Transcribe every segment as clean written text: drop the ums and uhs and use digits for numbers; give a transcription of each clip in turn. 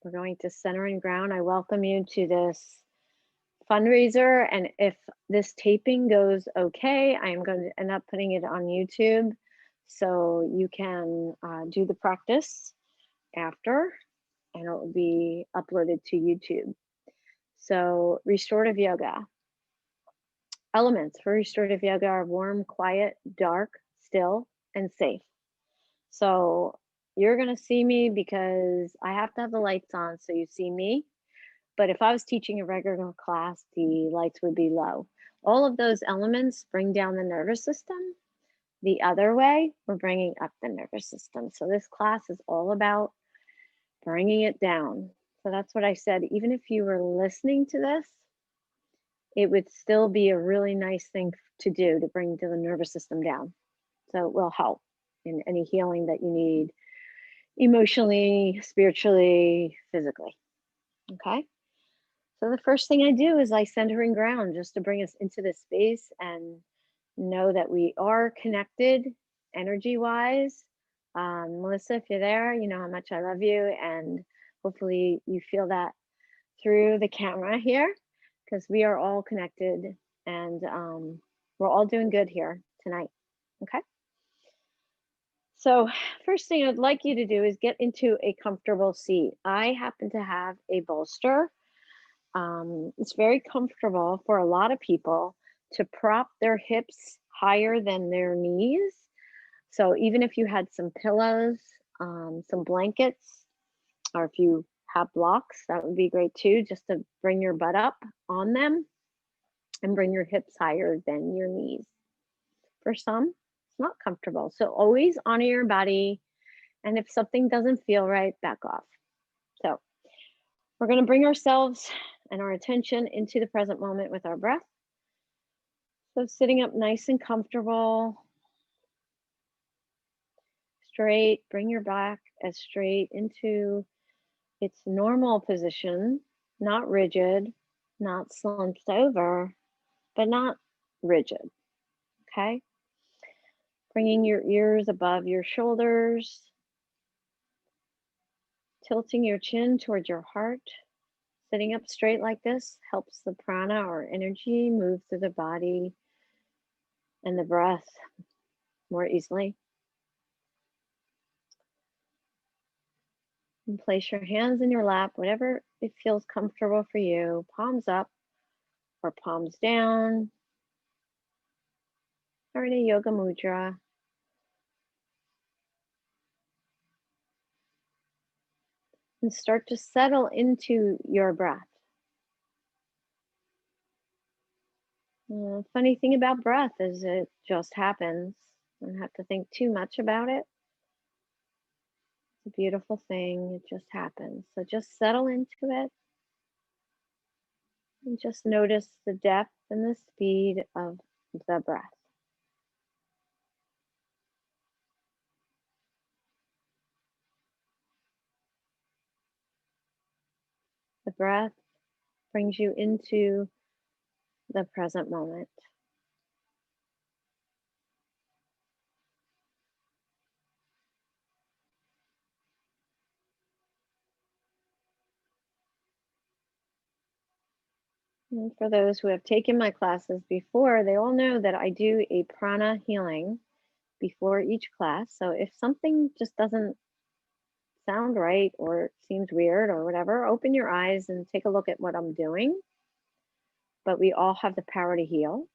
We're going to center and ground. I welcome you to this fundraiser. And if this taping goes okay, I'm going to end up putting it on YouTube so you can do the practice after, and it will be uploaded to YouTube. So restorative yoga. Elements for restorative yoga are warm, quiet, dark, still, and safe. So you're going to see me because I have to have the lights on so you see me. But if I was teaching a regular class, the lights would be low. All of those elements bring down the nervous system. The other way, we're bringing up the nervous system. So this class is all about bringing it down. So that's what I said. Even if you were listening to this, it would still be a really nice thing to do to bring the nervous system down. So it will help in any healing that you need emotionally, spiritually, physically. Okay. So the first thing I do is I center and ground just to bring us into this space and know that we are connected energy wise. Melissa, if you're there, you know how much I love you, and hopefully you feel that through the camera here, because we are all connected, and we're all doing good here tonight. Okay. So first thing I'd like you to do is get into a comfortable seat. I happen to have a bolster. It's very comfortable for a lot of people to prop their hips higher than their knees. So even if you had some pillows, some blankets, or if you have blocks, that would be great too, just to bring your butt up on them and bring your hips higher than your knees. For some, it's not comfortable. So always honor your body. And if something doesn't feel right, back off. So we're going to bring ourselves and our attention into the present moment with our breath. So sitting up nice and comfortable, straight, bring your back as straight into its normal position, not rigid, not slumped over, but not rigid, okay? Bringing your ears above your shoulders, tilting your chin towards your heart. Sitting up straight like this helps the prana or energy move through the body and the breath more easily. And place your hands in your lap, whatever it feels comfortable for you, palms up or palms down, or in a yoga mudra. And start to settle into your breath. The funny thing about breath is it just happens. You don't have to think too much about it. It's a beautiful thing. It just happens. So just settle into it. And just notice the depth and the speed of the breath. The breath brings you into the present moment. And for those who have taken my classes before, they all know that I do a prana healing before each class. So if something just doesn't sound right or seems weird or whatever, open your eyes and take a look at what I'm doing. But we all have the power to heal.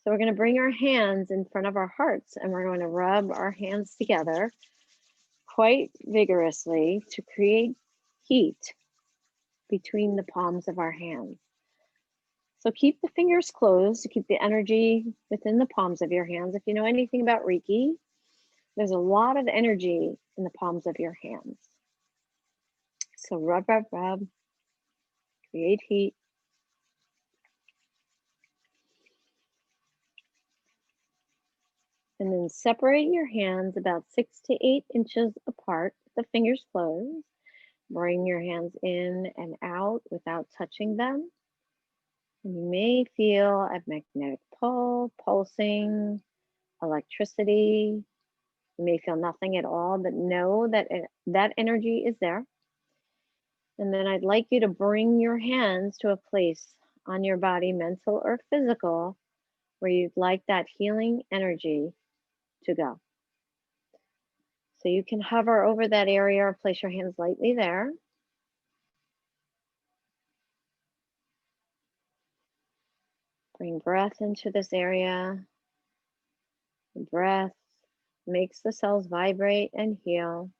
So we're going to bring our hands in front of our hearts and we're going to rub our hands together quite vigorously to create heat between the palms of our hands. So keep the fingers closed to keep the energy within the palms of your hands. If you know anything about Reiki, there's a lot of energy in the palms of your hands. So rub, rub, rub, create heat. And then separate your hands about 6 to 8 inches apart, the fingers closed. Bring your hands in and out without touching them. And you may feel a magnetic pull, pulsing, electricity. You may feel nothing at all, but know that that energy is there. And then I'd like you to bring your hands to a place on your body, mental or physical, where you'd like that healing energy to go. So you can hover over that area or place your hands lightly there. Bring breath into this area. The breath makes the cells vibrate and heal.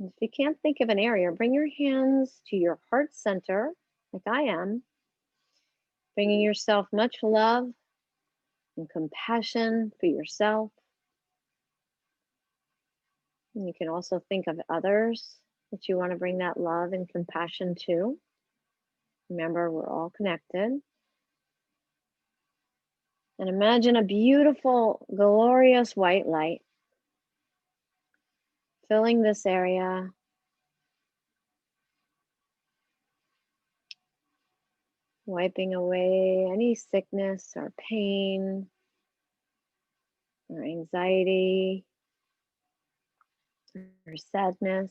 And if you can't think of an area, bring your hands to your heart center, like I am, bringing yourself much love and compassion for yourself. And you can also think of others that you want to bring that love and compassion to. Remember, we're all connected. And imagine a beautiful, glorious white light filling this area. Wiping away any sickness or pain or anxiety or sadness.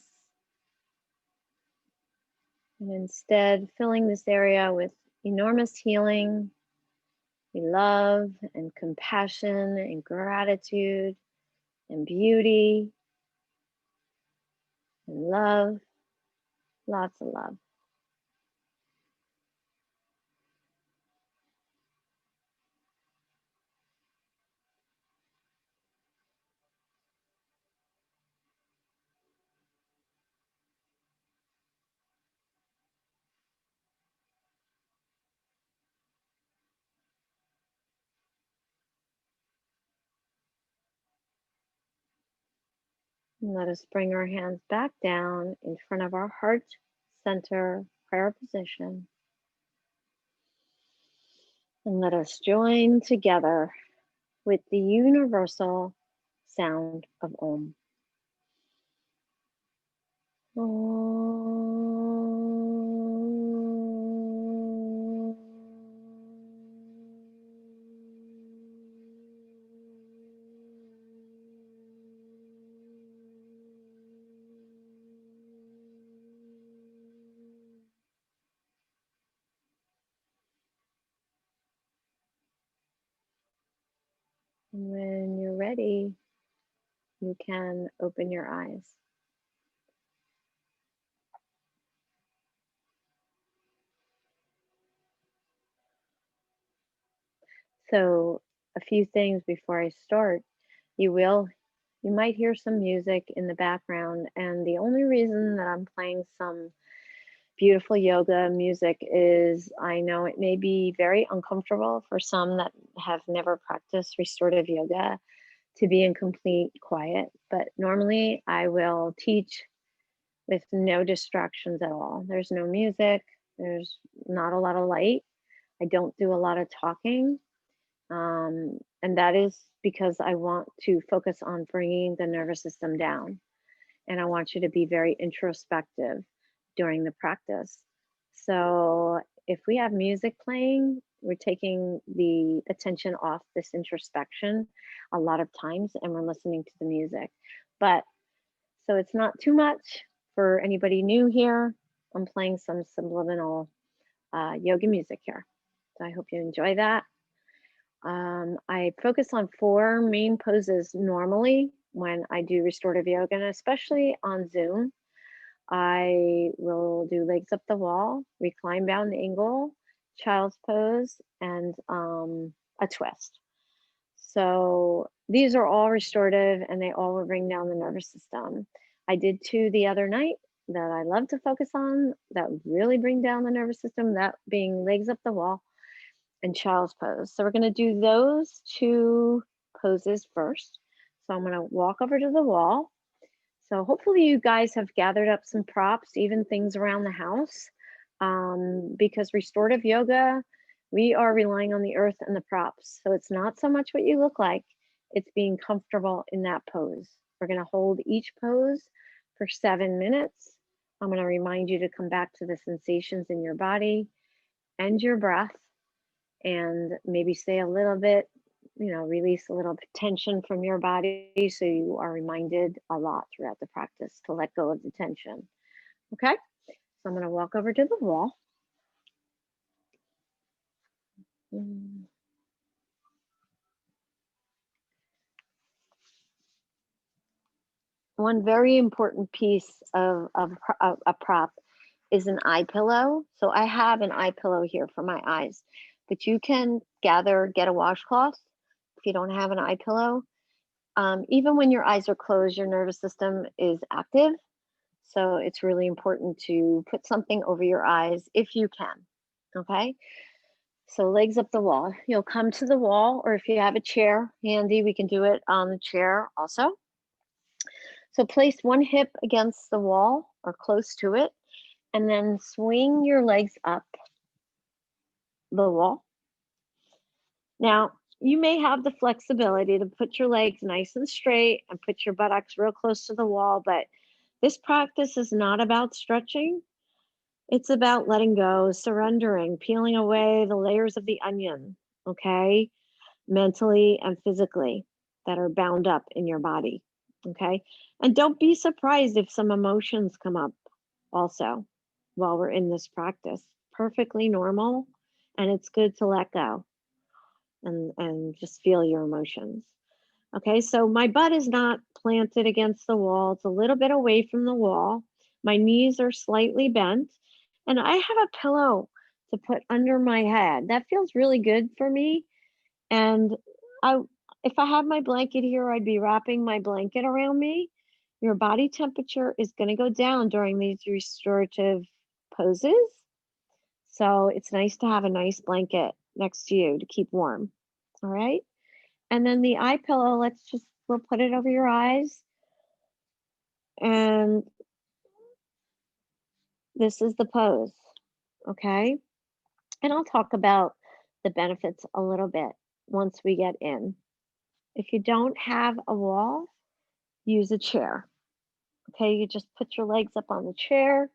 And instead, filling this area with enormous healing, love and compassion and gratitude and beauty and love, lots of love. And let us bring our hands back down in front of our heart center prayer position. And let us join together with the universal sound of Om. And when you're ready, you can open your eyes. So a few things before I start. You might hear some music in the background, and the only reason that I'm playing some beautiful yoga music is I know it may be very uncomfortable for some that have never practiced restorative yoga to be in complete quiet, but normally I will teach with no distractions at all. There's no music, there's not a lot of light. I don't do a lot of talking. And that is because I want to focus on bringing the nervous system down. And I want you to be very introspective during the practice. So if we have music playing, we're taking the attention off this introspection a lot of times, and we're listening to the music. But so it's not too much for anybody new here. I'm playing some subliminal yoga music here. So I hope you enjoy that. I focus on 4 main poses normally when I do restorative yoga, and especially on Zoom. I will do legs up the wall, recline bound angle, child's pose, and a twist. So these are all restorative, and they all will bring down the nervous system. I did 2 the other night that I love to focus on that really bring down the nervous system, that being legs up the wall and child's pose. So we're going to do those 2 poses first. So I'm going to walk over to the wall. So hopefully you guys have gathered up some props, even things around the house, because restorative yoga, we are relying on the earth and the props. So it's not so much what you look like, it's being comfortable in that pose. We're going to hold each pose for 7 minutes. I'm going to remind you to come back to the sensations in your body and your breath, and maybe say a little bit release a little tension from your body so you are reminded a lot throughout the practice to let go of the tension. Okay, so I'm going to walk over to the wall. One very important piece of a prop is an eye pillow. So I have an eye pillow here for my eyes, but you can get a washcloth if you don't have an eye pillow. Even when your eyes are closed, your nervous system is active. So it's really important to put something over your eyes if you can, okay? So legs up the wall. You'll come to the wall, or if you have a chair handy, we can do it on the chair also. So place one hip against the wall or close to it, and then swing your legs up the wall. Now, you may have the flexibility to put your legs nice and straight and put your buttocks real close to the wall, but this practice is not about stretching. It's about letting go, surrendering, peeling away the layers of the onion, okay? Mentally and physically that are bound up in your body, okay? And don't be surprised if some emotions come up also while we're in this practice. Perfectly normal, and it's good to let go and just feel your emotions. Okay, so my butt is not planted against the wall. It's a little bit away from the wall. My knees are slightly bent, and I have a pillow to put under my head. That feels really good for me. And if I had my blanket here, I'd be wrapping my blanket around me. Your body temperature is going to go down during these restorative poses. So it's nice to have a nice blanket next to you to keep warm. All right. And then the eye pillow, we'll put it over your eyes. And this is the pose. Okay. And I'll talk about the benefits a little bit once we get in. If you don't have a wall, use a chair. Okay, you just put your legs up on the chair.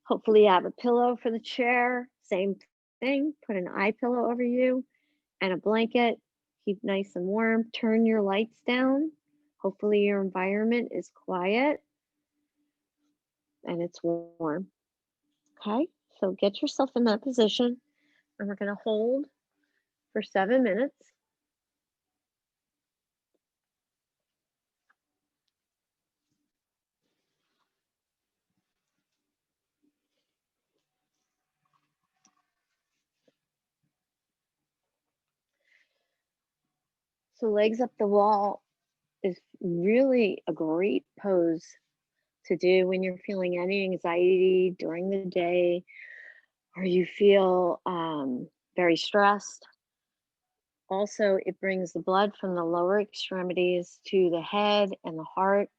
Hopefully you have a pillow for the chair. Same thing, put an eye pillow over you and a blanket. Keep nice and warm. Turn your lights down. Hopefully your environment is quiet and it's warm. Okay, so get yourself in that position and we're going to hold for 7 minutes. So legs up the wall is really a great pose to do when you're feeling any anxiety during the day or you feel very stressed. Also, it brings the blood from the lower extremities to the head and the heart,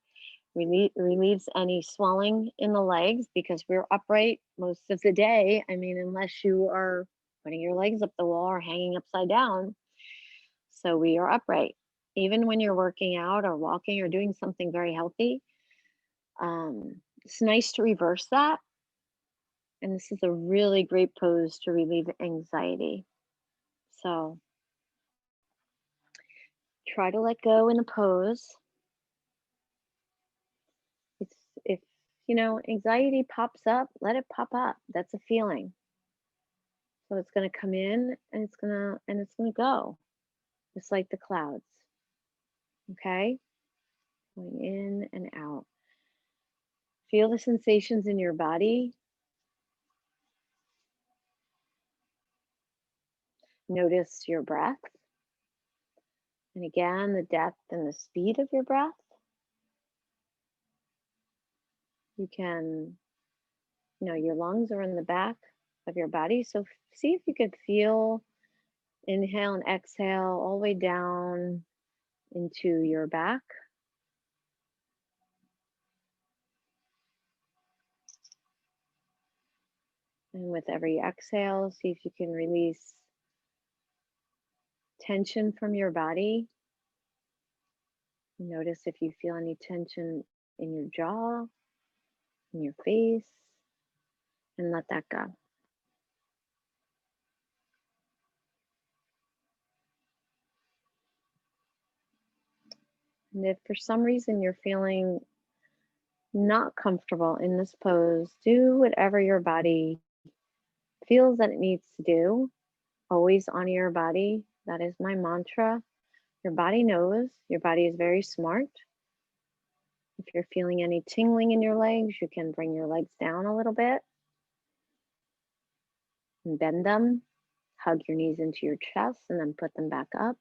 relieves any swelling in the legs because we're upright most of the day. I mean, unless you are putting your legs up the wall or hanging upside down. So we are upright. Even when you're working out or walking or doing something very healthy, it's nice to reverse that. And this is a really great pose to relieve anxiety. So try to let go in the pose. If anxiety pops up, let it pop up. That's a feeling. So it's going to come in and it's going to go, just like the clouds. Okay? Going in and out. Feel the sensations in your body. Notice your breath. And again, the depth and the speed of your breath. You can, your lungs are in the back of your body. So see if you could feel inhale and exhale all the way down into your back. And with every exhale, see if you can release tension from your body. Notice if you feel any tension in your jaw, in your face, and let that go. And if for some reason you're feeling not comfortable in this pose, do whatever your body feels that it needs to do. Always honor your body. That is my mantra. Your body knows. Your body is very smart. If you're feeling any tingling in your legs, you can bring your legs down a little bit and bend them. Hug your knees into your chest and then put them back up.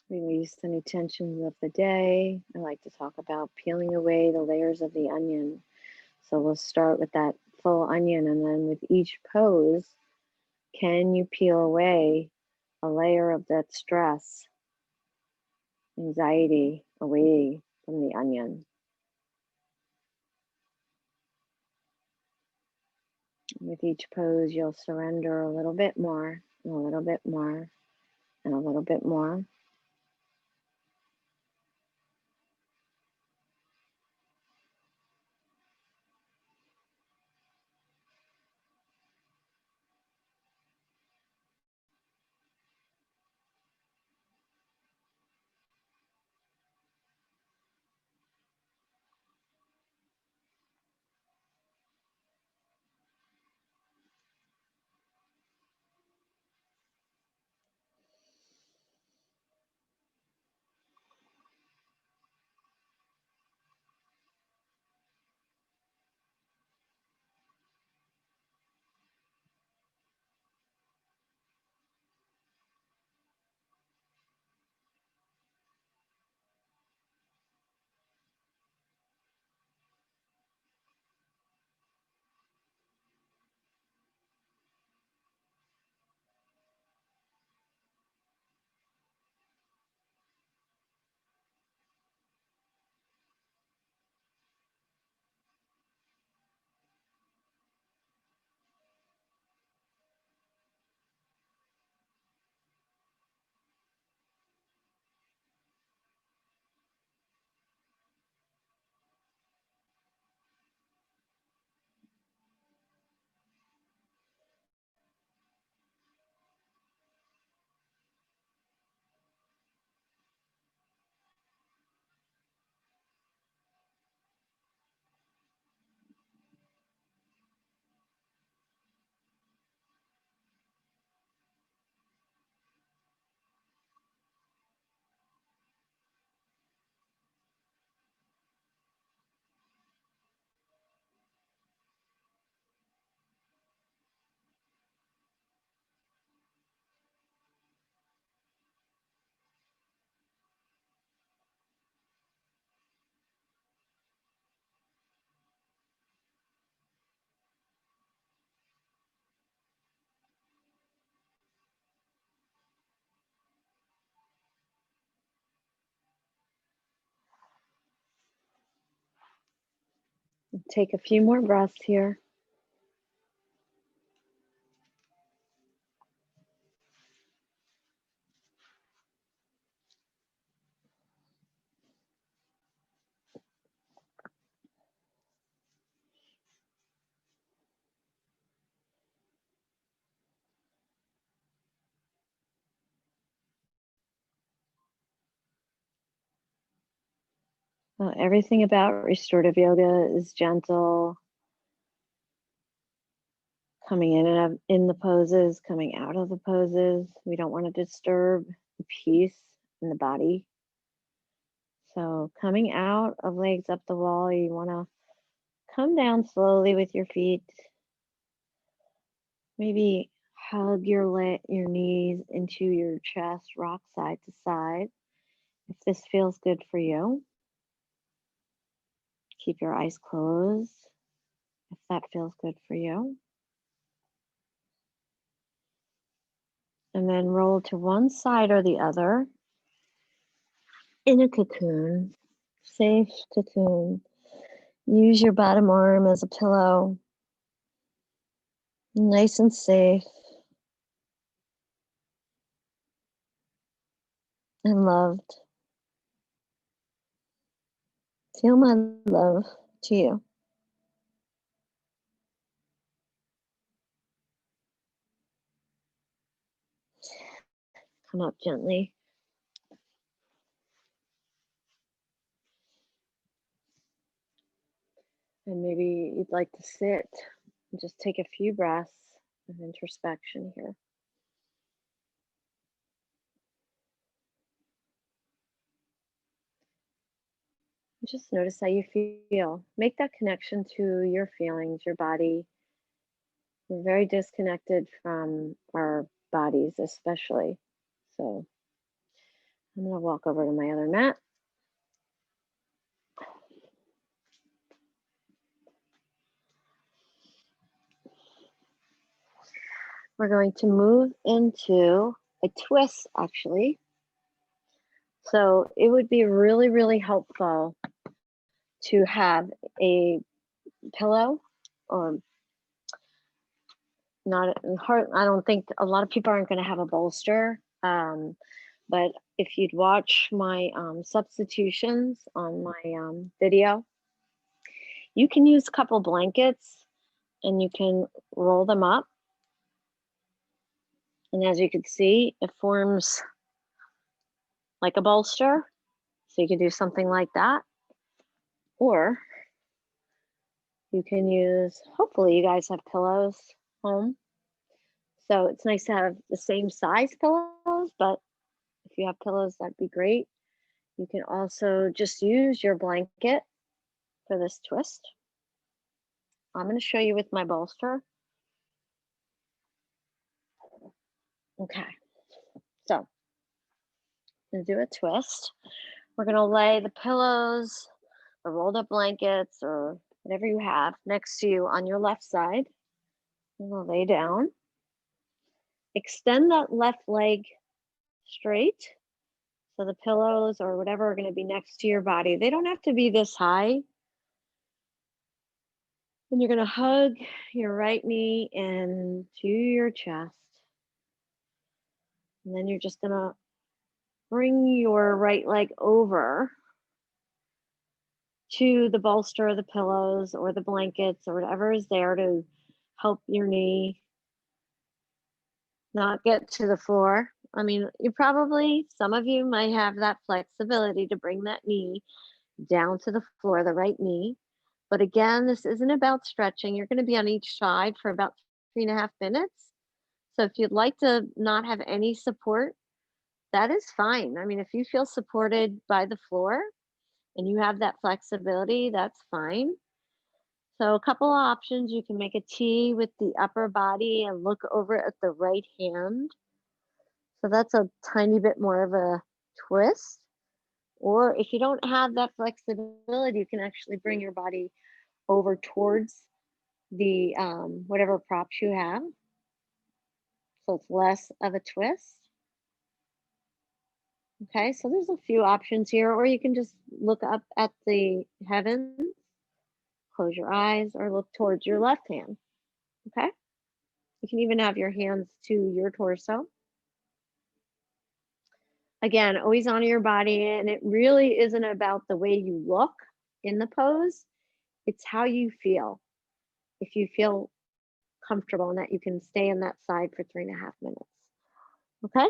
Release any tensions of the day. I like to talk about peeling away the layers of the onion. So we'll start with that full onion, and then with each pose, can you peel away a layer of that stress, anxiety away from the onion? With each pose, you'll surrender a little bit more, and a little bit more, and a little bit more. Take a few more breaths here. Well, everything about restorative yoga is gentle, coming in and out in the poses, coming out of the poses. We don't want to disturb the peace in the body. So coming out of legs up the wall, you want to come down slowly with your feet. Maybe hug your knees into your chest, rock side to side. If this feels good for you, keep your eyes closed if that feels good for you. And then roll to one side or the other in a cocoon, safe cocoon. Use your bottom arm as a pillow, nice and safe and loved. Feel my love to you. Come up gently. And maybe you'd like to sit and just take a few breaths of introspection here. Just notice how you feel. Make that connection to your feelings, your body. We're very disconnected from our bodies, especially. So I'm going to walk over to my other mat. We're going to move into a twist, actually. So it would be really, really helpful to have a pillow, or not hard. I don't think a lot of people aren't going to have a bolster. But if you'd watch my substitutions on my video, you can use a couple blankets and you can roll them up. And as you can see, it forms like a bolster. So you can do something like that. Or you can use, hopefully you guys have pillows home. So it's nice to have the same size pillows, but if you have pillows, that'd be great. You can also just use your blanket for this twist. I'm going to show you with my bolster. Okay, so I'm going to do a twist. We're going to lay the pillows, the rolled up blankets, or whatever you have next to you on your left side. I'm going to lay down. Extend that left leg straight. So the pillows or whatever are going to be next to your body. They don't have to be this high. And you're going to hug your right knee into your chest. And then you're just going to bring your right leg over to the bolster, the pillows, or the blankets, or whatever is there to help your knee not get to the floor. I mean, some of you might have that flexibility to bring that knee down to the floor, the right knee. But again, this isn't about stretching. You're going to be on each side for about 3.5 minutes. So if you'd like to not have any support, that is fine. I mean, if you feel supported by the floor and you have that flexibility, that's fine. So a couple of options, you can make a T with the upper body and look over at the right hand. So that's a tiny bit more of a twist. Or if you don't have that flexibility, you can actually bring your body over towards the whatever props you have. So it's less of a twist. Okay, so there's a few options here, or you can just look up at the heavens, close your eyes, or look towards your left hand. Okay, you can even have your hands to your torso. Again, always honor your body, and it really isn't about the way you look in the pose, it's how you feel. If you feel comfortable and that you can stay in that side for 3.5 minutes. Okay,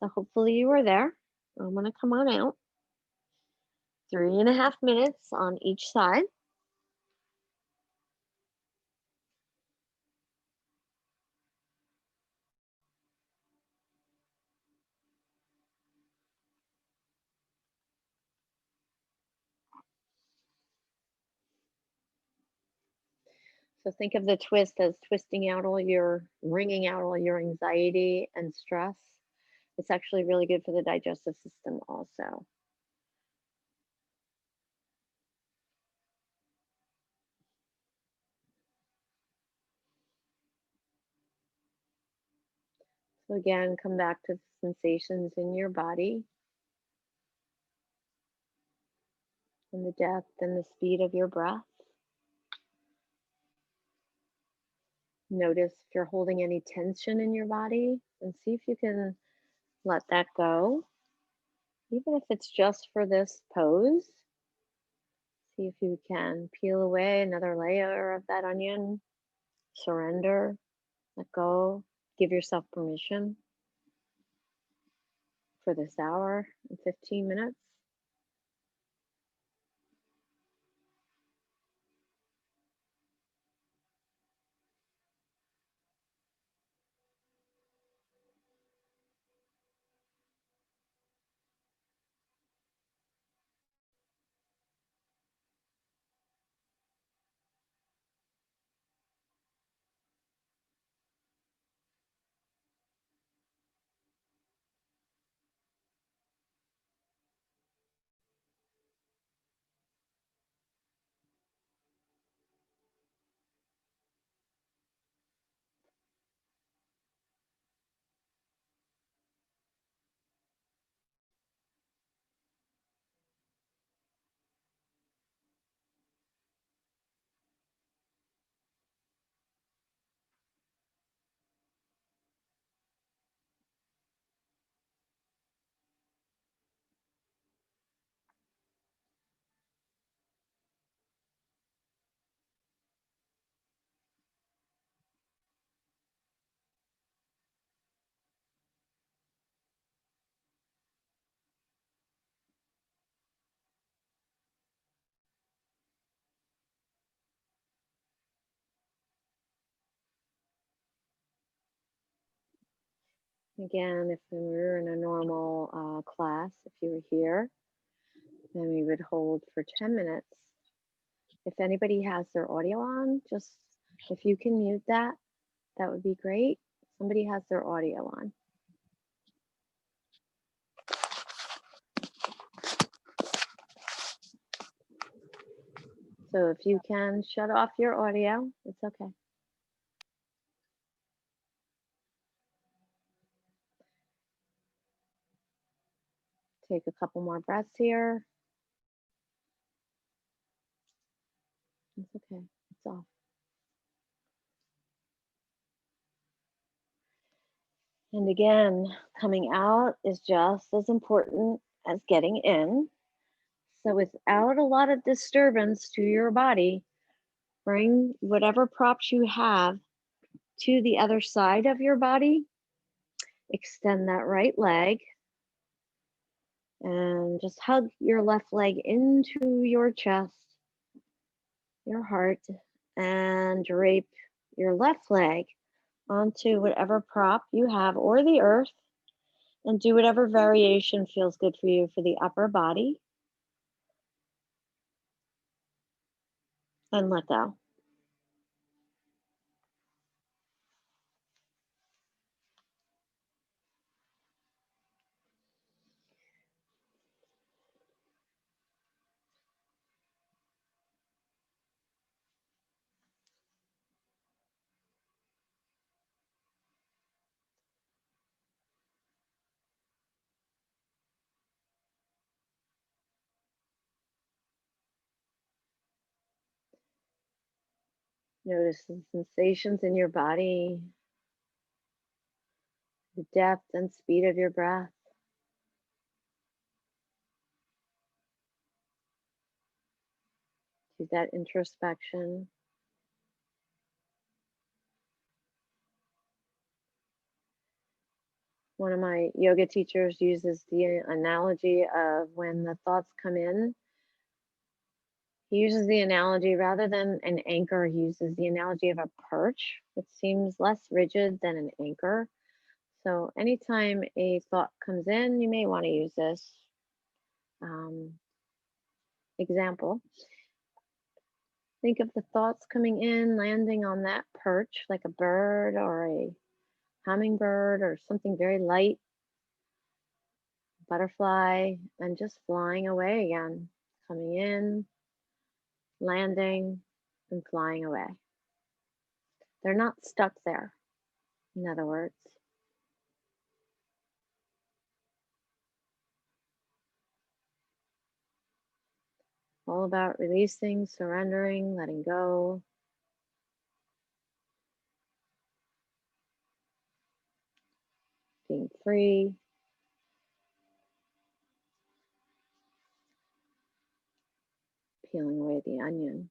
so hopefully you were there. I'm going to come on out. 3.5 minutes on each side. So think of the twist as twisting out wringing out all your anxiety and stress. It's actually really good for the digestive system also. So again, come back to the sensations in your body and the depth and the speed of your breath. Notice if you're holding any tension in your body and see if you can let that go, even if it's just for this pose. See if you can peel away another layer of that onion, surrender, let go, give yourself permission for this hour and 15 minutes. Again, if we were in a normal class, if you were here, then we would hold for 10 minutes. If anybody has their audio on, just if you can mute that, that would be great. Somebody has their audio on. So if you can shut off your audio, it's okay. Take a couple more breaths here. It's okay, it's off. And again, coming out is just as important as getting in. So without a lot of disturbance to your body, bring whatever props you have to the other side of your body. Extend that right leg and just hug your left leg into your chest, your heart, and drape your left leg onto whatever prop you have or the earth, and do whatever variation feels good for you for the upper body. And let go. Notice the sensations in your body, the depth and speed of your breath. Do that introspection. One of my yoga teachers uses the analogy of when the thoughts come in. He uses the analogy rather than an anchor, he uses the analogy of a perch, which seems less rigid than an anchor. So anytime a thought comes in, you may want to use this example. Think of the thoughts coming in, landing on that perch like a bird or a hummingbird or something very light, butterfly, and just flying away again, coming in, landing, and flying away. They're not stuck there, in other words. All about releasing, surrendering, letting go. Being free. Peeling away the onion.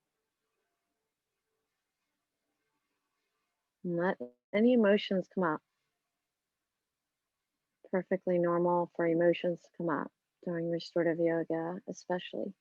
And let any emotions come up. Perfectly normal for emotions to come up during restorative yoga, especially.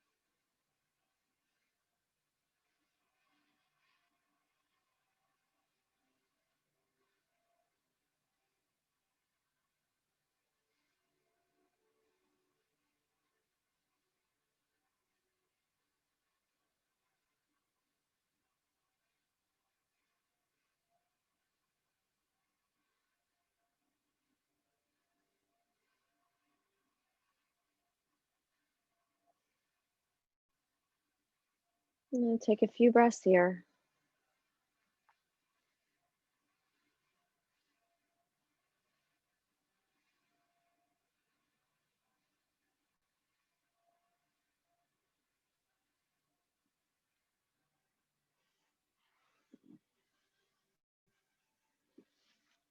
And then take a few breaths here.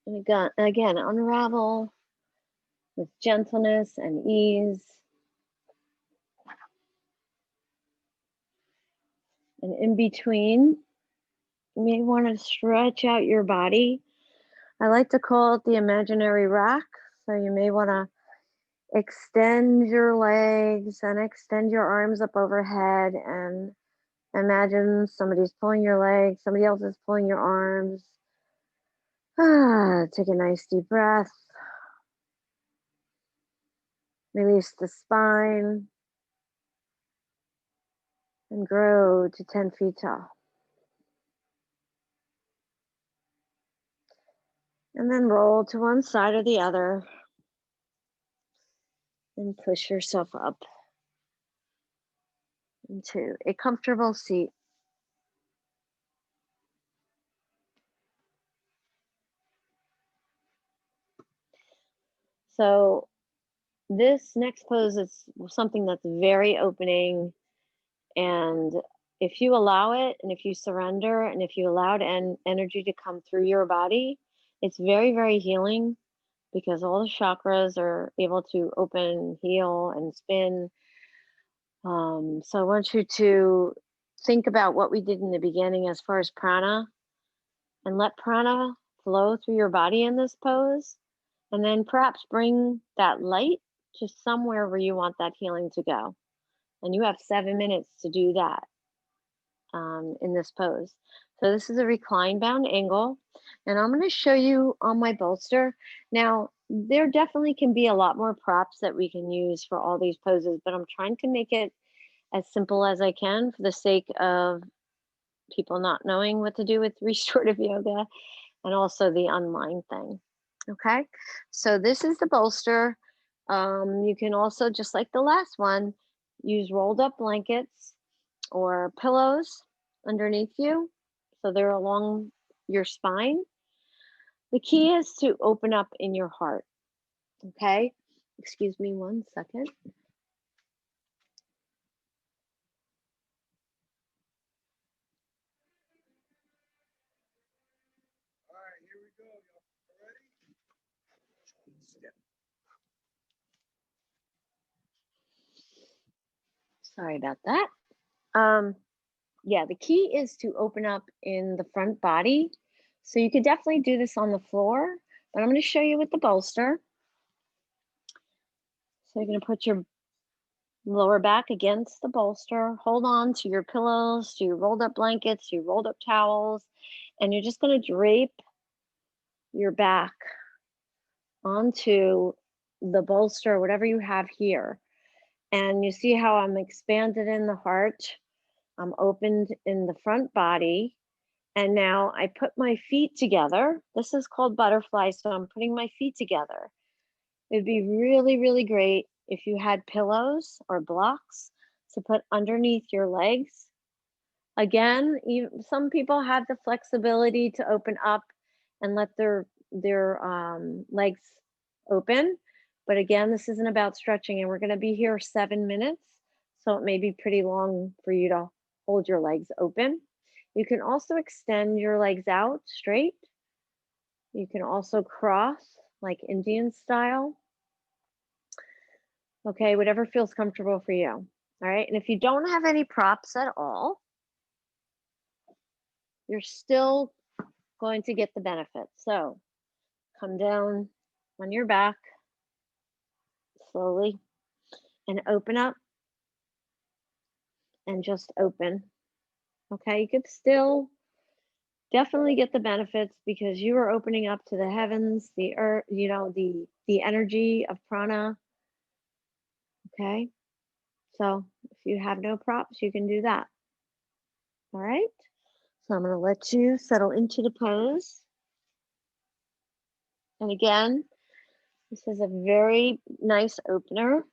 And again, unravel with gentleness and ease. And in between, you may want to stretch out your body. I like to call it the imaginary rack. So you may want to extend your legs and extend your arms up overhead and imagine somebody's pulling your legs, somebody else is pulling your arms. Take a nice deep breath. Release the spine and grow to 10 feet tall. And then roll to one side or the other and push yourself up into a comfortable seat. So this next pose is something that's very opening, and if you allow it and if you surrender and if you allow energy to come through your body, it's very, very healing because all the chakras are able to open, heal, and spin. So I want you to think about what we did in the beginning as far as prana, and let prana flow through your body in this pose, and then perhaps bring that light to somewhere where you want that healing to go. And you have 7 minutes to do that in this pose. So this is a recline bound angle, and I'm going to show you on my bolster. Now, there definitely can be a lot more props that we can use for all these poses, but I'm trying to make it as simple as I can for the sake of people not knowing what to do with restorative yoga and also the online thing. Okay, so this is the bolster. You can also, just like the last one, use rolled up blankets or pillows underneath you so they're along your spine. The key is to open up in your heart. Okay, excuse me 1 second. Sorry about that. Yeah, the key is to open up in the front body. So you could definitely do this on the floor, but I'm going to show you with the bolster. So you're going to put your lower back against the bolster, hold on to your pillows, to your rolled up blankets, your rolled up towels, and you're just going to drape your back onto the bolster, whatever you have here. And you see how I'm expanded in the heart. I'm opened in the front body. And now I put my feet together. This is called butterfly. So I'm putting my feet together. It'd be really, really great if you had pillows or blocks to put underneath your legs. Again, some people have the flexibility to open up and let their legs open. But again, this isn't about stretching, and we're going to be here 7 minutes. So it may be pretty long for you to hold your legs open. You can also extend your legs out straight. You can also cross like Indian style. Okay, whatever feels comfortable for you. All right, and if you don't have any props at all, you're still going to get the benefit. So come down on your back slowly and open up and just open. Okay, you could still definitely get the benefits because you are opening up to the heavens, the earth, the energy of prana. Okay, so if you have no props, you can do that. All right, so I'm going to let you settle into the pose. And again, this is a very nice opener.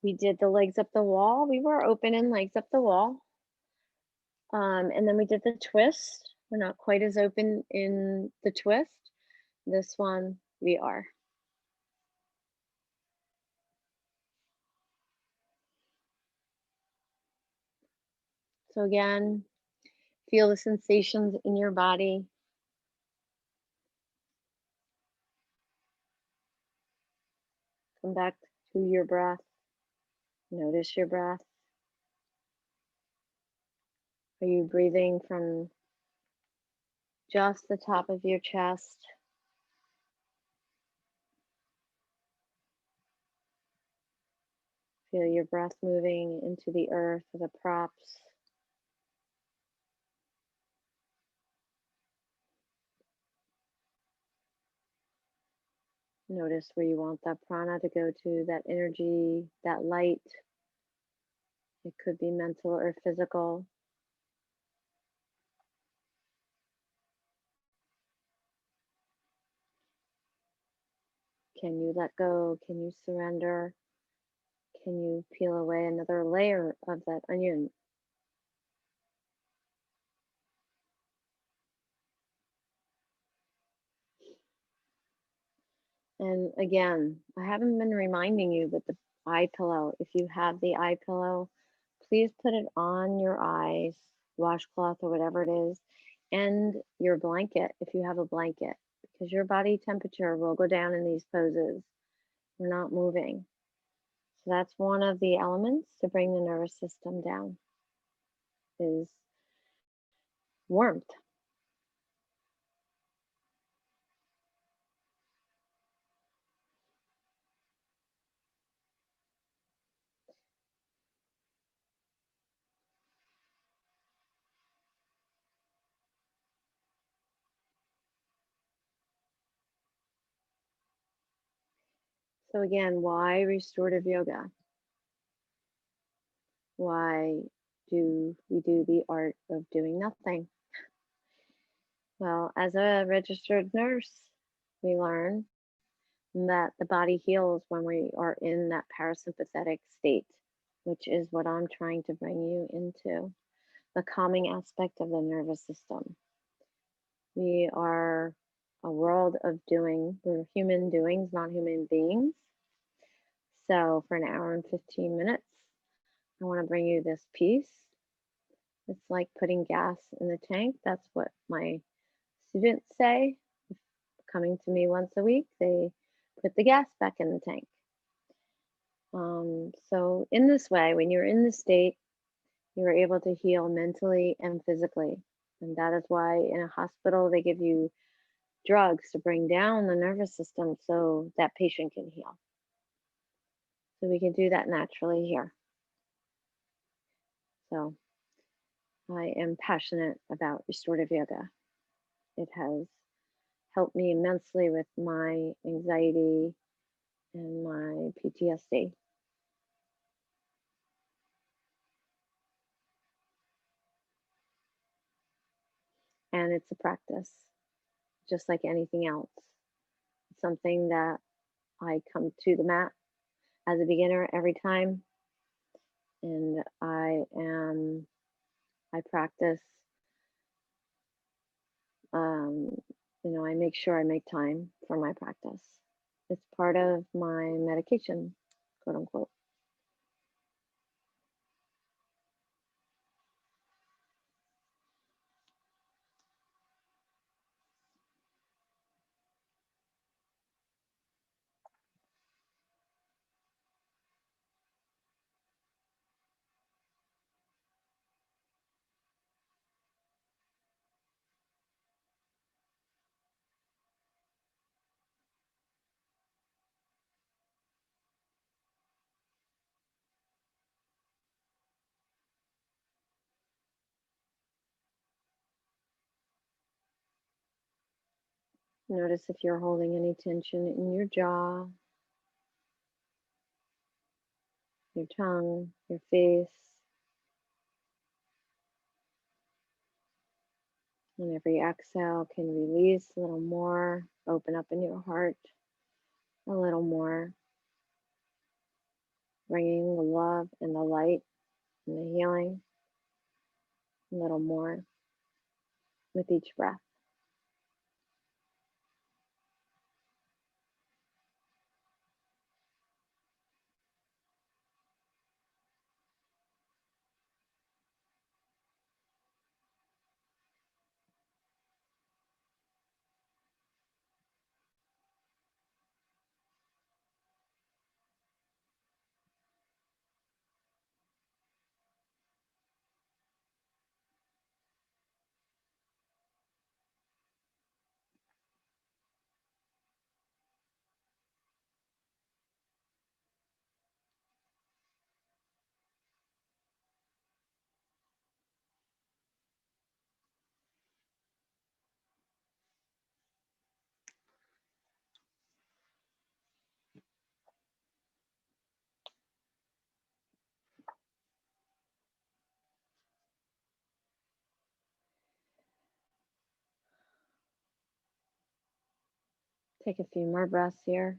We did the legs up the wall. We were opening legs up the wall. And then we did the twist. We're not quite as open in the twist. This one, we are. So again, feel the sensations in your body. Come back to your breath. Notice your breath. Are you breathing from just the top of your chest? Feel your breath moving into the earth, the props. Notice where you want that prana to go to, that energy, that light. It could be mental or physical. Can you let go? Can you surrender? Can you peel away another layer of that onion? And again, I haven't been reminding you, but the eye pillow, if you have the eye pillow, please put it on your eyes, washcloth or whatever it is, and your blanket, if you have a blanket, because your body temperature will go down in these poses. We're not moving. So that's one of the elements to bring the nervous system down, is warmth. So again, why restorative yoga? Why do we do the art of doing nothing? Well, as a registered nurse, we learn that the body heals when we are in that parasympathetic state, which is what I'm trying to bring you into, the calming aspect of the nervous system. We are a world of doing. We're human doings, not human beings. So for an hour and 15 minutes, I want to bring you this piece. It's like putting gas in the tank. That's what my students say. Coming to me once a week, they put the gas back in the tank. So in this way, when you're in this state, you're able to heal mentally and physically. And that is why in a hospital, they give you drugs to bring down the nervous system so that patient can heal. So we can do that naturally here. So I am passionate about restorative yoga. It has helped me immensely with my anxiety and my PTSD. and it's a practice, just like anything else. It's something that I come to the mat as a beginner every time, and I practice. I make sure I make time for my practice. It's part of my medication, quote unquote. Notice if you're holding any tension in your jaw, your tongue, your face. And every exhale can release a little more, open up in your heart a little more, bringing the love and the light and the healing a little more with each breath. Take a few more breaths here.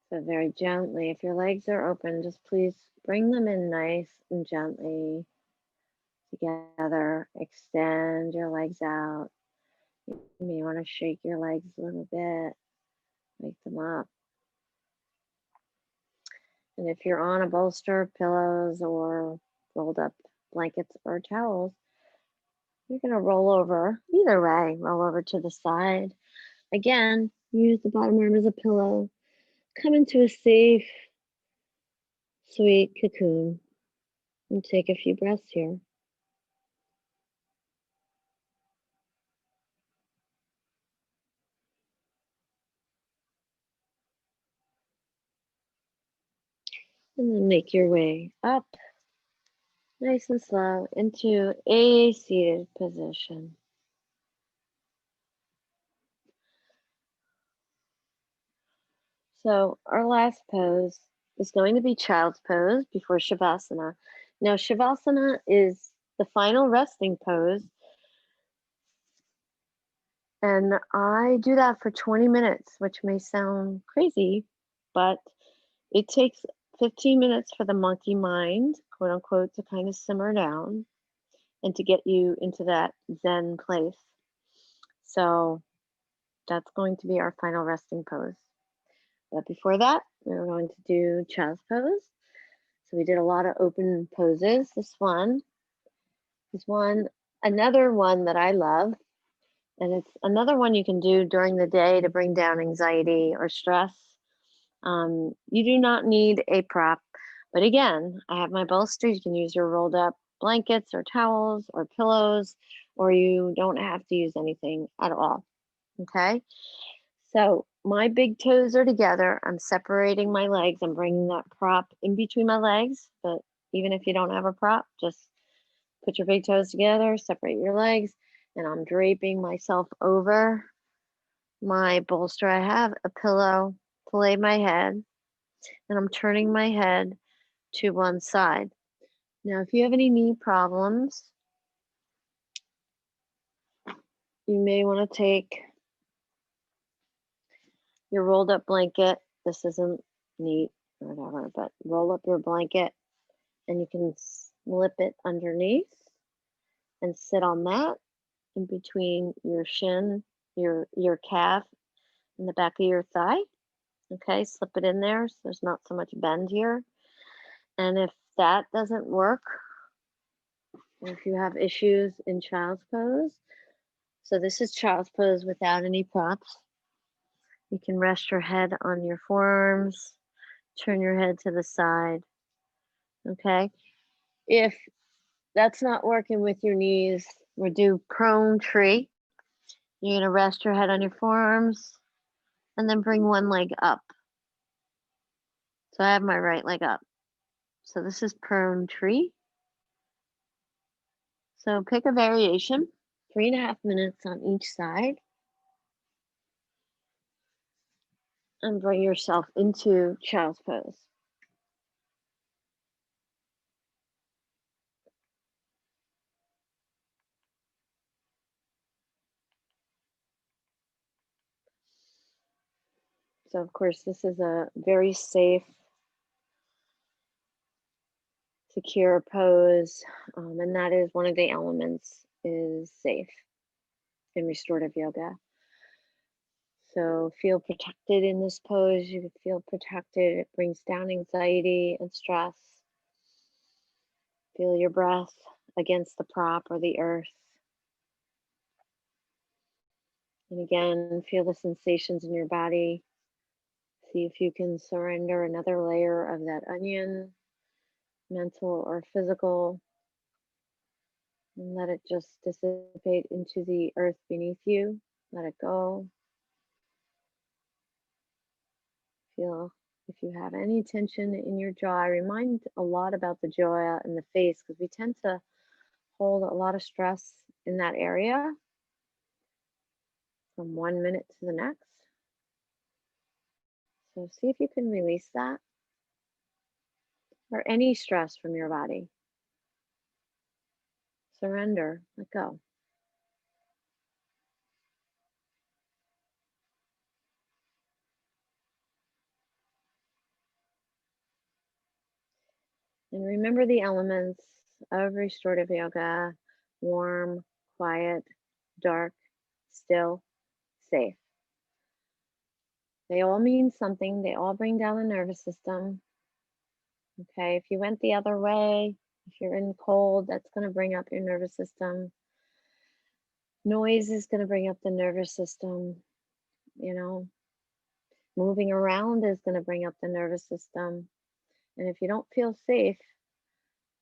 So very gently, if your legs are open, just please bring them in nice and gently together. Extend your legs out. You may want to shake your legs a little bit, wake them up. And if you're on a bolster, pillows, or rolled up blankets or towels, you're going to roll over, either way, roll over to the side. Again, use the bottom arm as a pillow. Come into a safe, sweet cocoon and take a few breaths here. And then make your way up, nice and slow, into a seated position. So our last pose is going to be child's pose before Shavasana. Now, Shavasana is the final resting pose. And I do that for 20 minutes, which may sound crazy, but it takes 15 minutes for the monkey mind, quote unquote, to kind of simmer down and to get you into that Zen place. So that's going to be our final resting pose. But before that, we're going to do child's pose. So we did a lot of open poses. This one is another one that I love. And it's another one you can do during the day to bring down anxiety or stress. You do not need a prop. But again, I have my bolster. You can use your rolled up blankets or towels or pillows, or you don't have to use anything at all. Okay? So my big toes are together. I'm separating my legs. I'm bringing that prop in between my legs. But even if you don't have a prop, just Put your big toes together, separate your legs, and I'm draping myself over my bolster. I have a pillow to lay my head, and I'm turning my head to one side. Now, if you have any knee problems, you may want to take your rolled up blanket. This isn't neat or whatever, but roll up your blanket and you can slip it underneath and sit on that in between your shin, your calf, and the back of your thigh. Okay, slip it in there so there's not so much bend here. And if that doesn't work, or if you have issues in child's pose, so this is child's pose without any props. You can rest your head on your forearms, turn your head to the side. Okay, if that's not working with your knees, we'll do prone tree. You're gonna rest your head on your forearms and then bring one leg up. So I have my right leg up. So this is prone tree. So pick a variation, 3.5 minutes on each side. And bring yourself into child's pose. So of course, this is a very safe, secure pose, and that is one of the elements is safe in restorative yoga. So feel protected in this pose. You can feel protected. It brings down anxiety and stress. Feel your breath against the prop or the earth. And again, feel the sensations in your body. See if you can surrender another layer of that onion, mental or physical, and let it just dissipate into the earth beneath you. Let it go. Feel if you have any tension in your jaw. I remind a lot about the jaw and the face because we tend to hold a lot of stress in that area from 1 minute to the next. So see if you can release that or any stress from your body. Surrender, let go. And remember the elements of restorative yoga: warm, quiet, dark, still, safe. They all mean something. They all bring down the nervous system. Okay, if you went the other way, if you're in cold, that's going to bring up your nervous system. Noise is going to bring up the nervous system. You know, moving around is going to bring up the nervous system. And if you don't feel safe,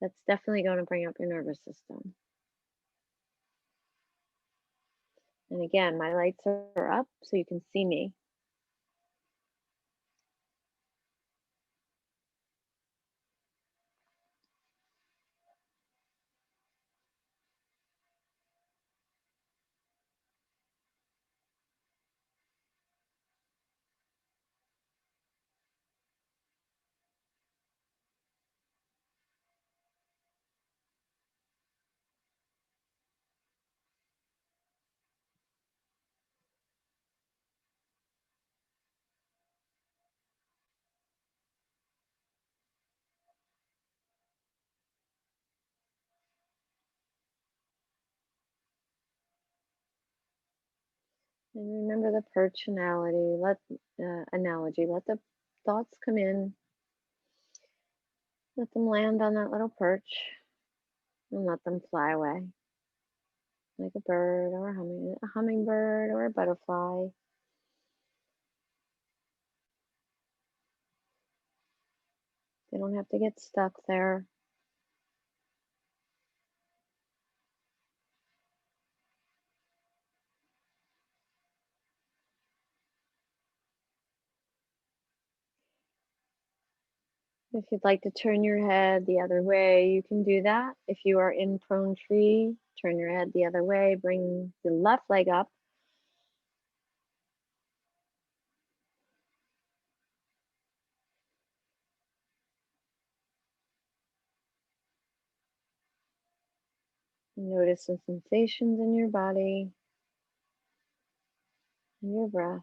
that's definitely going to bring up your nervous system. And again, my lights are up so you can see me. And remember the perch analogy. Let the thoughts come in. Let them land on that little perch and let them fly away. Like a bird or a hummingbird or a butterfly. They don't have to get stuck there. If you'd like to turn your head the other way, you can do that. If you are in prone tree, turn your head the other way, bring the left leg up. Notice the sensations in your body and your breath.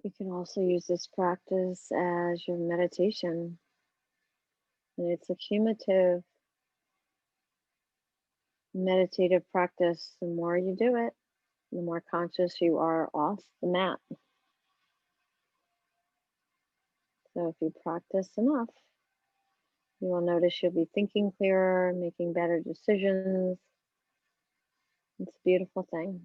You can also use this practice as your meditation. And it's a cumulative meditative practice. The more you do it, the more conscious you are off the mat. So if you practice enough, you will notice you'll be thinking clearer, making better decisions. It's a beautiful thing.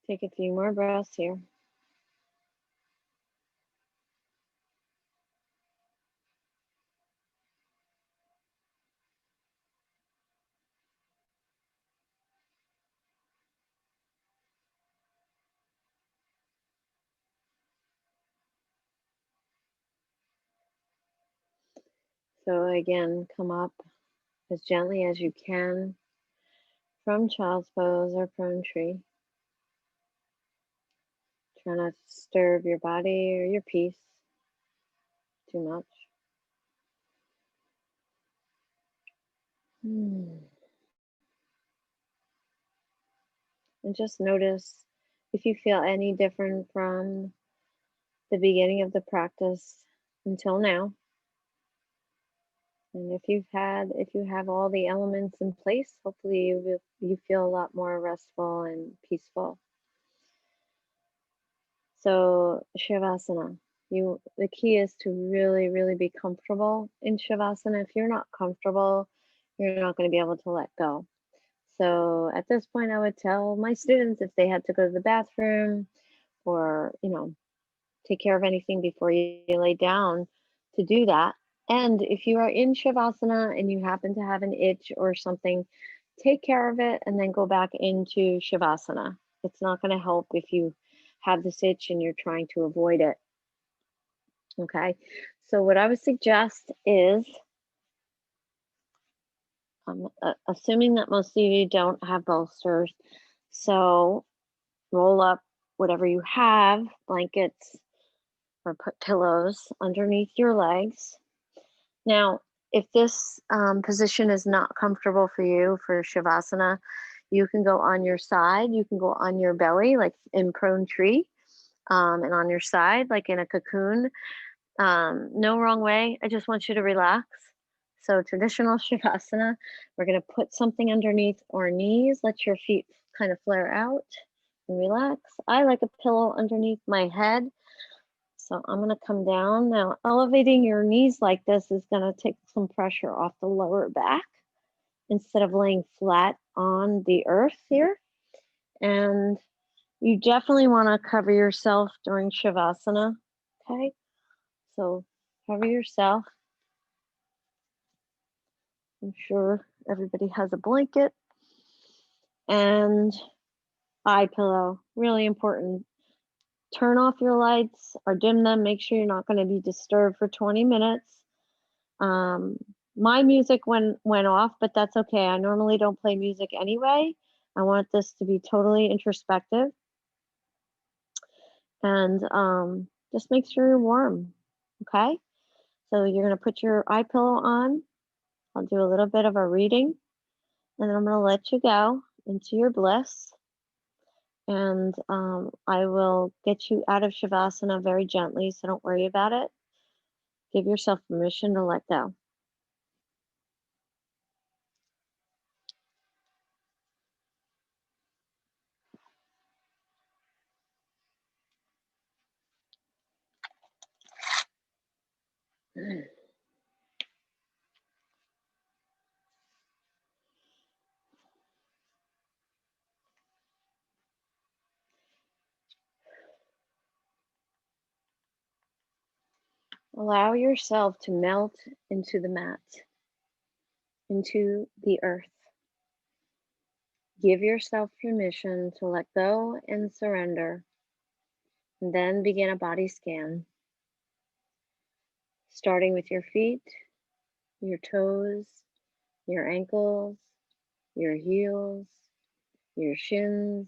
Take a few more breaths here. So again, come up as gently as you can from child's pose or prone tree. Try not to disturb your body or your peace too much. And just notice if you feel any different from the beginning of the practice until now. And if you have all the elements in place, hopefully you feel a lot more restful and peaceful. So Shavasana, the key is to really, really be comfortable in Shavasana. If you're not comfortable, you're not going to be able to let go. So at this point, I would tell my students if they had to go to the bathroom or, take care of anything before you lay down to do that. And if you are in Shavasana and you happen to have an itch or something, take care of it and then go back into Shavasana. It's not going to help if you have this itch and you're trying to avoid it. Okay. So what I would suggest is, assuming that most of you don't have bolsters, so roll up whatever you have, blankets, or put pillows underneath your legs. Now, if this position is not comfortable for you for Shavasana, you can go on your side. You can go on your belly, like in prone tree, and on your side, like in a cocoon. No wrong way. I just want you to relax. So traditional Shavasana, we're going to put something underneath our knees. Let your feet kind of flare out and relax. I like a pillow underneath my head. So I'm going to come down. Now, elevating your knees like this is going to take some pressure off the lower back instead of laying flat on the earth here. And you definitely want to cover yourself during Shavasana, okay? So cover yourself. I'm sure everybody has a blanket. And eye pillow, really important. Turn off your lights or dim them. Make sure you're not going to be disturbed for 20 minutes. My music went off, but that's okay. I normally don't play music anyway. I want this to be totally introspective. And just make sure you're warm, okay? So you're going to put your eye pillow on. I'll do a little bit of a reading, and then I'm going to let you go into your bliss. And I will get you out of Shavasana very gently, so don't worry about it. Give yourself permission to let go. Allow yourself to melt into the mat, into the earth. Give yourself permission to let go and surrender, and then begin a body scan, starting with your feet, your toes, your ankles, your heels, your shins,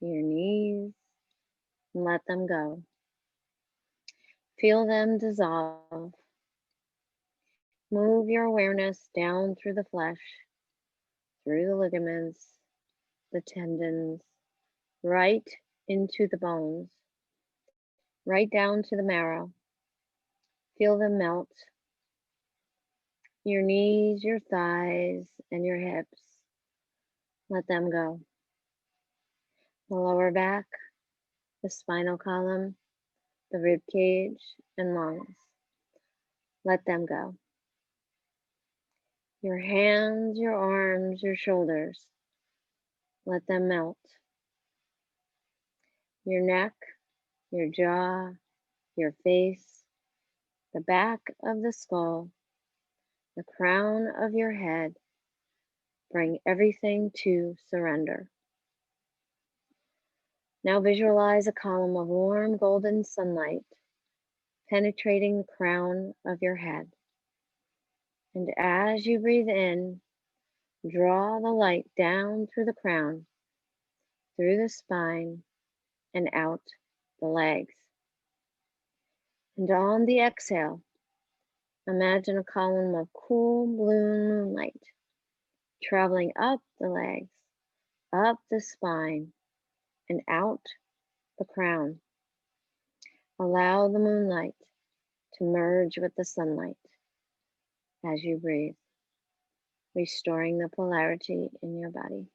your knees, and let them go. Feel them dissolve. Move your awareness down through the flesh, through the ligaments, the tendons, right into the bones, right down to the marrow. Feel them melt. Your knees, your thighs, and your hips. Let them go. The lower back, the spinal column, the rib cage, and lungs. Let them go. Your hands, your arms, your shoulders. Let them melt. Your neck, your jaw, your face, the back of the skull, the crown of your head. Bring everything to surrender. Now visualize a column of warm golden sunlight penetrating the crown of your head. And as you breathe in, draw the light down through the crown, through the spine, and out the legs. And on the exhale, imagine a column of cool blue moonlight traveling up the legs, up the spine, and out the crown. Allow the moonlight to merge with the sunlight as you breathe, restoring the polarity in your body.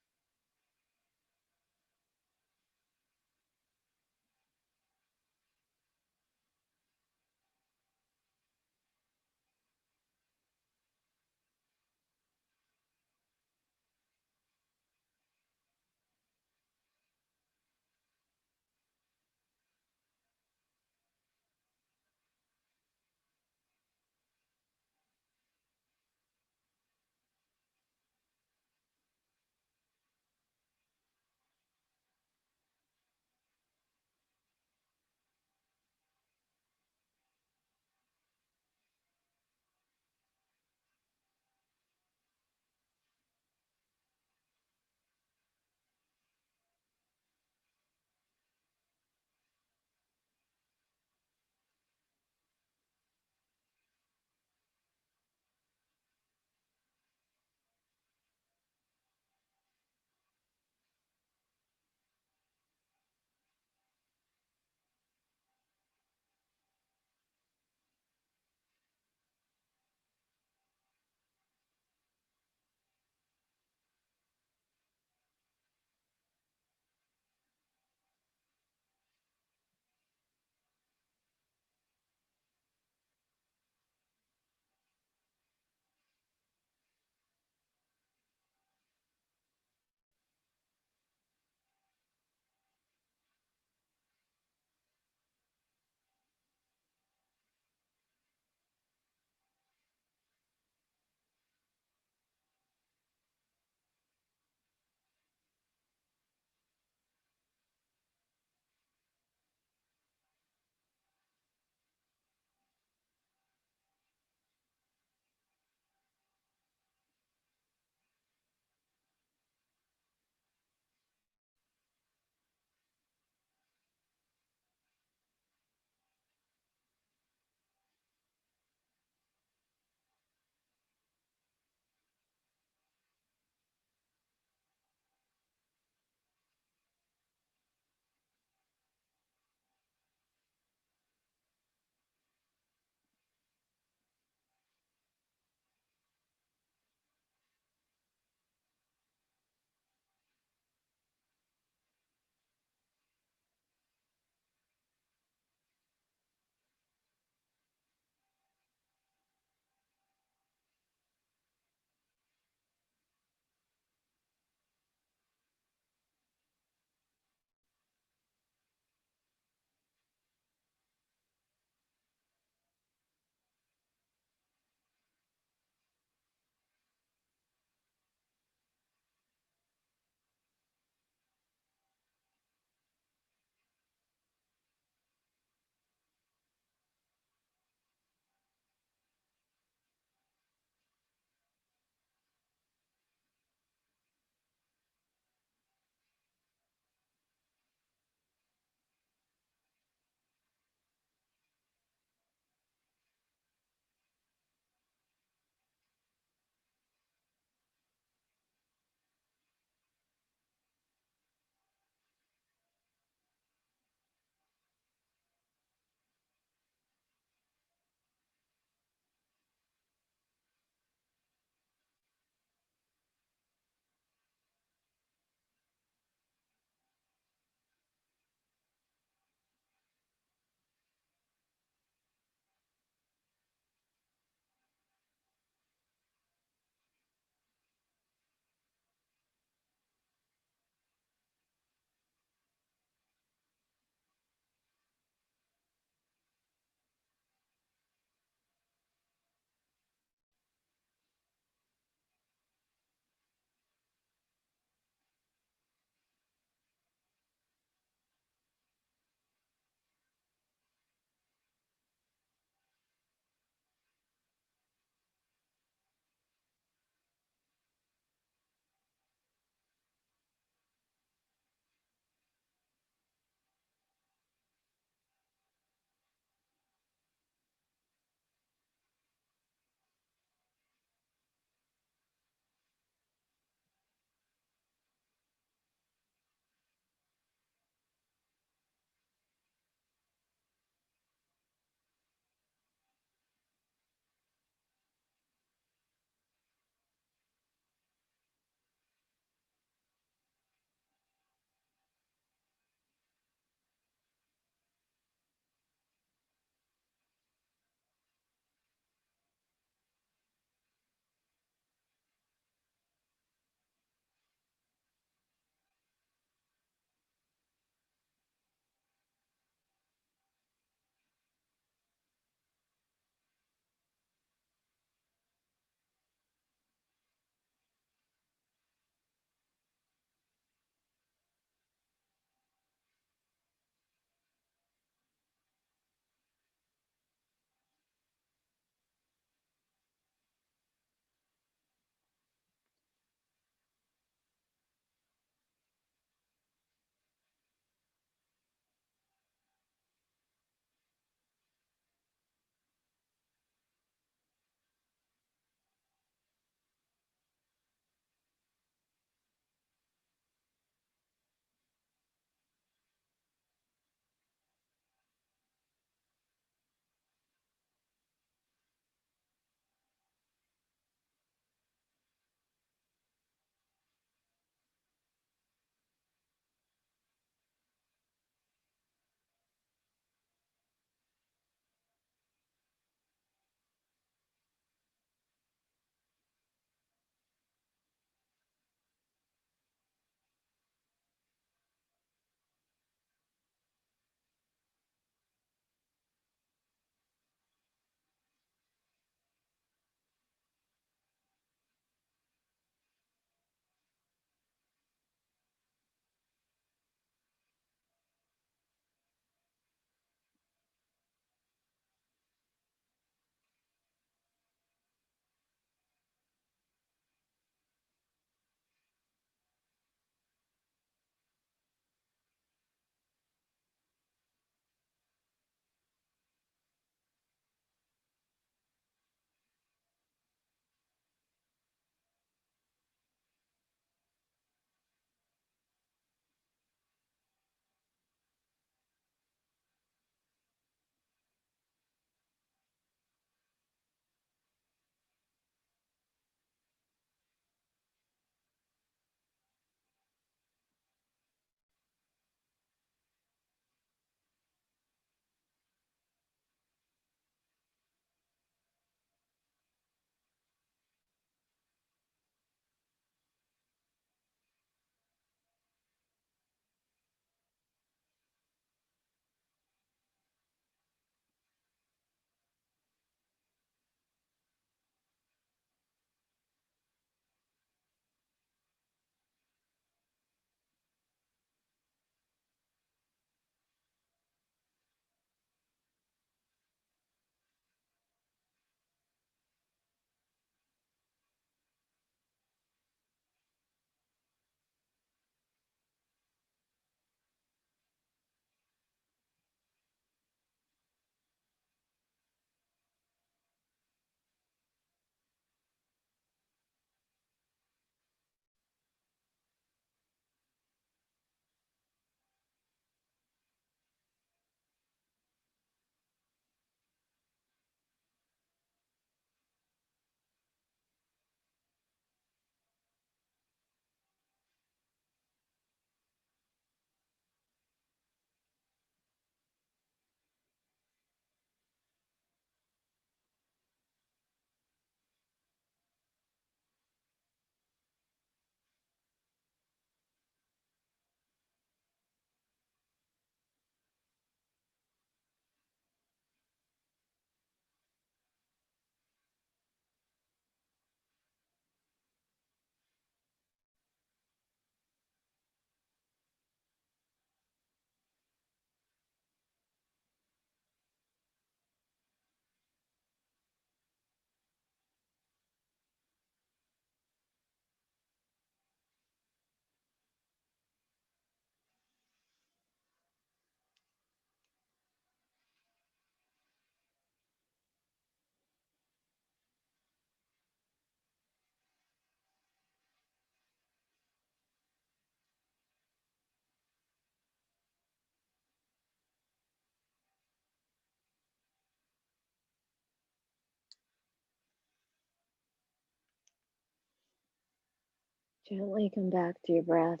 Gently come back to your breath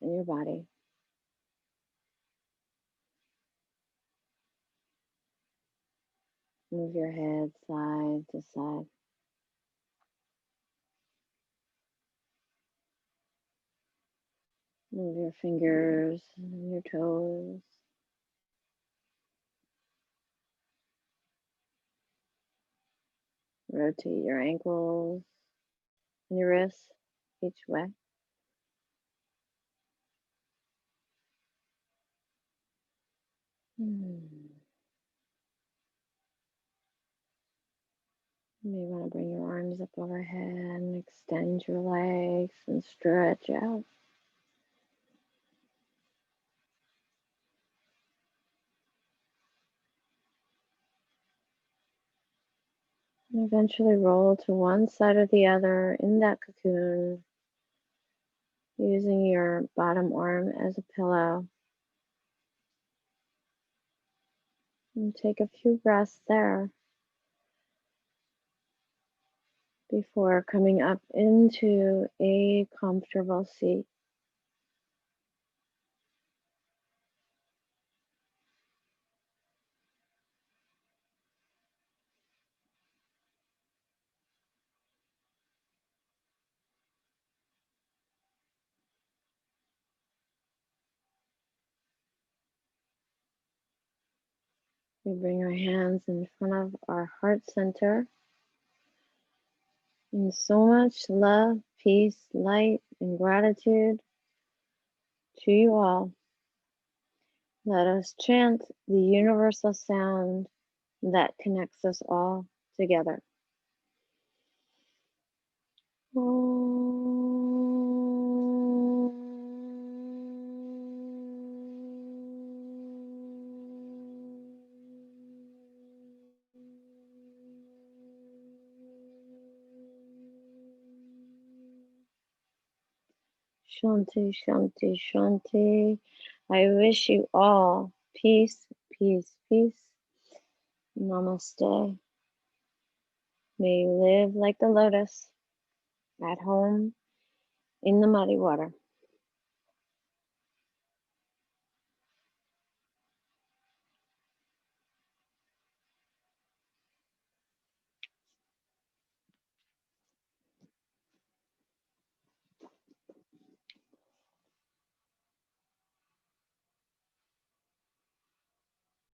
and your body. Move your head side to side. Move your fingers and your toes. Rotate your ankles and your wrists each way. You may want to bring your arms up overhead and extend your legs and stretch out. And eventually roll to one side or the other in that cocoon, using your bottom arm as a pillow. And take a few breaths there before coming up into a comfortable seat. We bring our hands in front of our heart center. And so much love, peace, light, and gratitude to you all. Let us chant the universal sound that connects us all together. Shanti, Shanti, Shanti. I wish you all peace, peace, peace. Namaste. May you live like the lotus, at home in the muddy water.